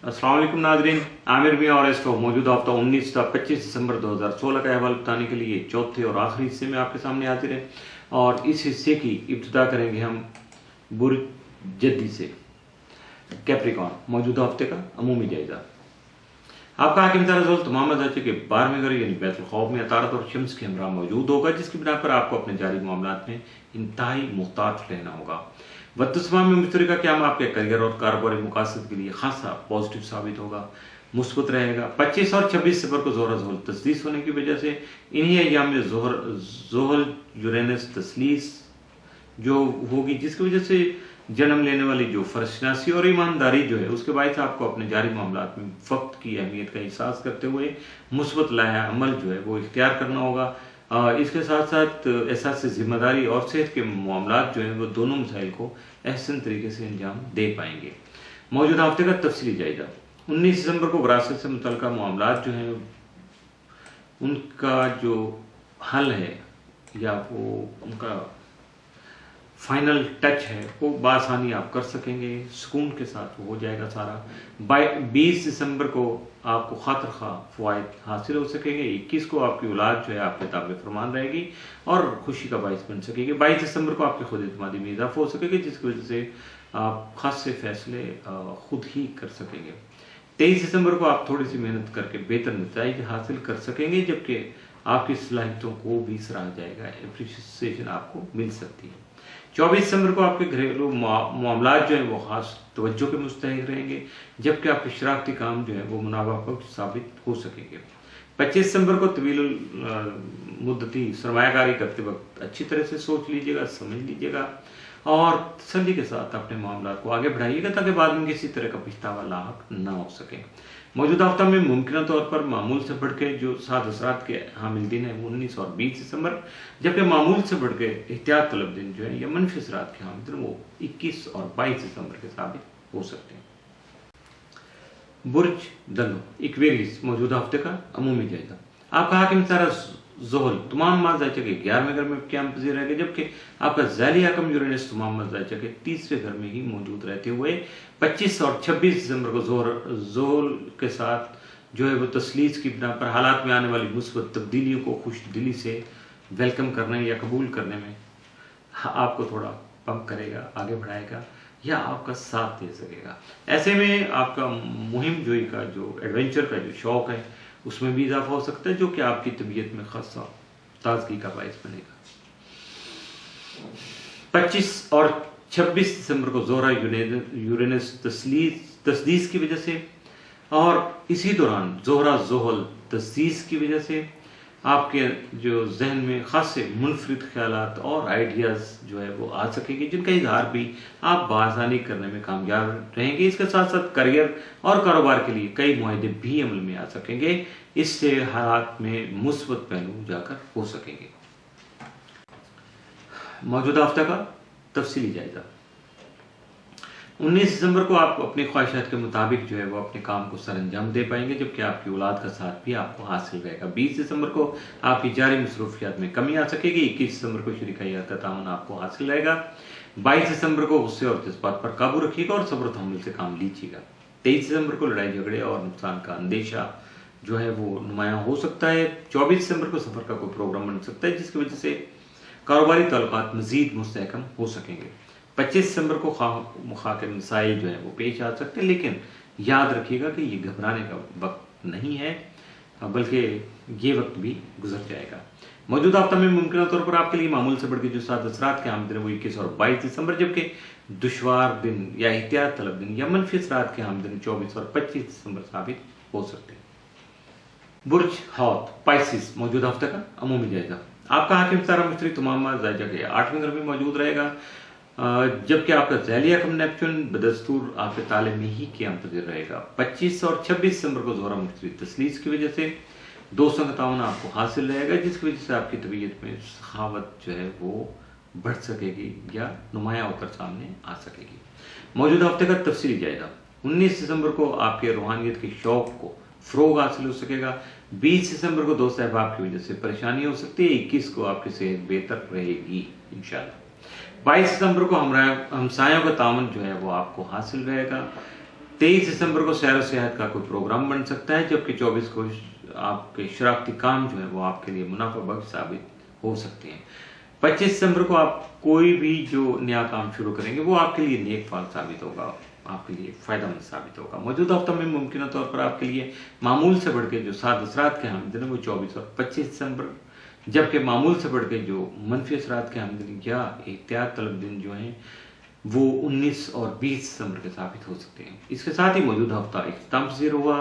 अस्सलाम वालेकुम नाज़रीन, आमिर मियां और एस्ट्रो मौजूदा हफ्ता 19 था 25 दिसंबर 2016 का अहवाल बताने के लिए चौथे और आखिरी हिस्से में आपके सामने हाजिर है। और इस हिस्से की इब्तिदा करेंगे हम बुर्ज जद्दी से। कैप्रिकॉर्न मौजूदा हफ्ते का अमूमी जायजा। आपका हाकिम तारा तमाम मजाचे के 12वें घर यानी बैतुल खौफ में अतारत और शम्स के हमरा मौजूद होगा, जिसकी बिना पर आपको अपने जारी मामलात में इंतहाई मुहतात रहना होगा। वत्तस्मा में मुश्तरका क़याम आपके करियर और कारोबारी मकासद के लिए खासा पॉजिटिव साबित होगा, मुस्बत रहेगा। 25 और 26 सितंबर को ज़ोहरा ज़ोहल तस्लीस होने की वजह से इन्हीं अय्याम में ज़ोहल यूरेनस तस्लीस जो होगी, जिसकी वजह से जन्म लेने वाली जो फर्शनासी और ईमानदारी जो है उसके बायस आपको अपने जारी मामलात में वक्त की अहमियत का एहसास करते हुए मुस्बत लाया अमल जो है वो इख्तियार करना होगा। इसके साथ साथ एहसास ज़िम्मेदारी और सेहत के मामलात जो हैं वो दोनों मसाइल को अहसन तरीके से अंजाम दे पाएंगे। मौजूदा हफ्ते का तफसीली जायजा। 19 दिसंबर को विरासत से मुतल्लिका मामलात जो हैं उनका जो हल है या वो उनका फाइनल टच है वो बासानी आप कर सकेंगे, सुकून के साथ वो हो जाएगा सारा। 20 दिसंबर को आपको खातिर खा फ़वाइद हासिल हो सकेंगे। 21 को आपकी औलाद जो है आपके ताबे फरमान रहेगी और खुशी का बाइस बन सकेगी। 22 दिसंबर को आपकी खुद एतमादी में इजाफा हो सकेगी, जिसकी वजह से आप खास से फैसले खुद ही कर सकेंगे। 23 दिसंबर को आप थोड़ी सी मेहनत करके बेहतर नतीजे हासिल कर सकेंगे, जबकि आपकी सलाहियतों को भी सराहा जाएगा, एप्रिसिएशन आपको मिल सकती है। 24 दिसंबर को आपके घरेलू मामलात जो है वो खास तवज्जो के मुस्तहिक रहेंगे, जबकि आपके शरारती काम जो है वो मुनाफा बख्श साबित हो सकेंगे। 25 दिसंबर को तवील मुद्दती सरमायाकारी करते वक्त अच्छी तरह से सोच लीजिएगा, समझ लीजिएगा और तसल्ली के साथ अपने मामला को आगे बढ़ाइएगा, ताकि बाद में किसी तरह का पछतावा लाहक ना हो सके। मौजूदा हफ्ता में मुमकिन तौर पर मामूल से बढ़ के जो 7 असरात के हामिल दिन है वो 19 और 20 दिसंबर, जबकि मामूल से बढ़ के एहतियात तलब दिन जो है या मनफी असरात के हामिल दिन वो 21 और 22 दिसंबर के साबित हो सकते हैं। बुर्ज दलो इक्वेरियस मौजूदा हफ्ते का अमूमी जायजा। आपका हाकिम तारा ज़ोहल तमाम मज़ाइचा के 11वें घर में क़याम पज़ीर रहेगा, जबकि आपका ज़ैली हकम यूरेनस तमाम मज़ाइचा के 3रे घर में ही मौजूद रहते हुए 25 और 26 दिसंबर को ज़ोहल के साथ जो है वो तस्लीस की बिना पर हालात में आने वाली मुस्बत तब्दीलियों को खुश दिली से वेलकम करने या कबूल करने में आपको थोड़ा पंप करेगा, आगे बढ़ाएगा या आपका साथ दे सकेगा। ऐसे में आपका मुहिम जोई का जो एडवेंचर का जो शौक़ है उसमें भी इजाफा हो सकता है, जो कि आपकी तबीयत में खासा ताजगी का बायस बनेगा। 25 और 26 दिसंबर को ज़ोहरा यूरेनस तस्लीस की वजह से और इसी दौरान ज़ोहरा ज़ोहल तस्लीस की वजह से आपके जो जहन में खासे मुनफरिद ख्यालात और आइडियाज़ जो है वो आ सकेंगे, जिनका इजहार भी आप बआसानी करने में कामयाब रहेंगे। इसके साथ साथ करियर और कारोबार के लिए कई मुआहदे भी अमल में आ सकेंगे, इससे हालात में मुस्बत पहलू जाकर हो सकेंगे। मौजूदा हफ्ते का तफसीली जायजा। 19 दिसंबर को आप अपनी ख्वाहिशात के मुताबिक जो है वो अपने काम को सर अंजाम दे पाएंगे, जबकि आपकी औलाद का साथ भी आपको हासिल रहेगा। 20 दिसंबर को आपकी जारी मसरूफियात में कमी आ सकेगी। 21 दिसंबर को शरीकायात का तावन आपको हासिल रहेगा। 22 दिसंबर को गुस्से और जज्बात पर काबू रखिएगा और सब्र तहम्मुल से काम लीजिएगा। 23 दिसंबर को लड़ाई झगड़े और नुकसान का अंदेशा जो है वो नुमायाँ हो सकता है। 24 दिसंबर को सफ़र का कोई प्रोग्राम बन सकता है, जिसकी वजह से कारोबारी ताल्लुकात मज़ीद मुस्तहकम हो सकेंगे। 25 दिसंबर को खा के मसाइल जो है वो पेश आ सकते हैं, लेकिन याद रखिएगा कि ये घबराने का वक्त नहीं है, बल्कि ये वक्त भी गुजर जाएगा। मौजूदा हफ्ता में मुमकिन तौर पर आपके लिए मामूल से बढ़ के जो 7 असरात के आमद दिन वो 21 और 22 दिसंबर, जबकि दुश्वार दिन या एहतियात तलब दिन या मनफी असरात के आमद दिन 24 और 25 दिसंबर साबित हो सकते हैं। बुर्ज हौत पाइसिस मौजूदा हफ्ते का अमूमी जायजा। आपका हाकिम तारा मुश्तरी तमाम जायजा के 8वें घर में मौजूद रहेगा, जबकि आपका ज़ैली हकम नेपच्यून बदस्तूर आपके ताले में ही क़याम पज़ीर रहेगा। 25 और 26 दिसंबर को ज़ोहरा मुश्तरी तस्लीस की वजह से दोस्तों का तावन आपको हासिल रहेगा, जिसकी वजह से आपकी तबीयत में सखावत जो है वो बढ़ सकेगी या नुमायाँ होकर सामने आ सकेगी। मौजूदा हफ्ते का तफसीली जायजा। 19 दिसंबर को आपके रूहानियत के शौक़ को फ़रोग़ हासिल हो सकेगा। 20 दिसंबर को दोस्त अहबाब की वजह से परेशानी हो सकती है। 21 को आपकी सेहत बेहतर रहेगी इंशाअल्लाह। 22 दिसंबर को हमसायों का तावन जो है वो आपको हासिल रहेगा। 23 दिसंबर को सैर व सेहत का कोई प्रोग्राम बन सकता है, जबकि 24 को आपके शरारती काम जो है वो आपके लिए मुनाफा बख्श साबित हो सकते हैं। 25 दिसंबर को आप कोई भी जो नया काम शुरू करेंगे वो आपके लिए नेक फाल साबित होगा, आपके लिए फायदेमंद साबित होगा। मौजूदा हफ्ता में मुमकिन तौर पर आपके लिए मामूल से बढ़ के जो 7 असरात के हामिल हैं वो 24 और 25 दिसंबर, जबकि मामूल से बढ़ के जो मनफी असरात के हामिल या एहतियात तलब दिन जो हैं वो 19 और 20 दिसंबर के साबित हो सकते हैं। इसके साथ ही मौजूदा हफ्ता इख्तिताम पज़ीर हुआ।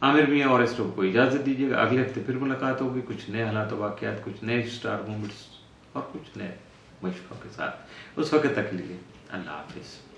आमिर मियां और एस्ट्रो को इजाज़त दीजिएगा। अगले हफ्ते फिर मुलाकात होगी कुछ नए हालात व वाक़यात, कुछ नए स्टार मोमेंट्स और कुछ नए मशवरों के साथ। उस वक्त तक के लिए अल्लाह हाफिज़।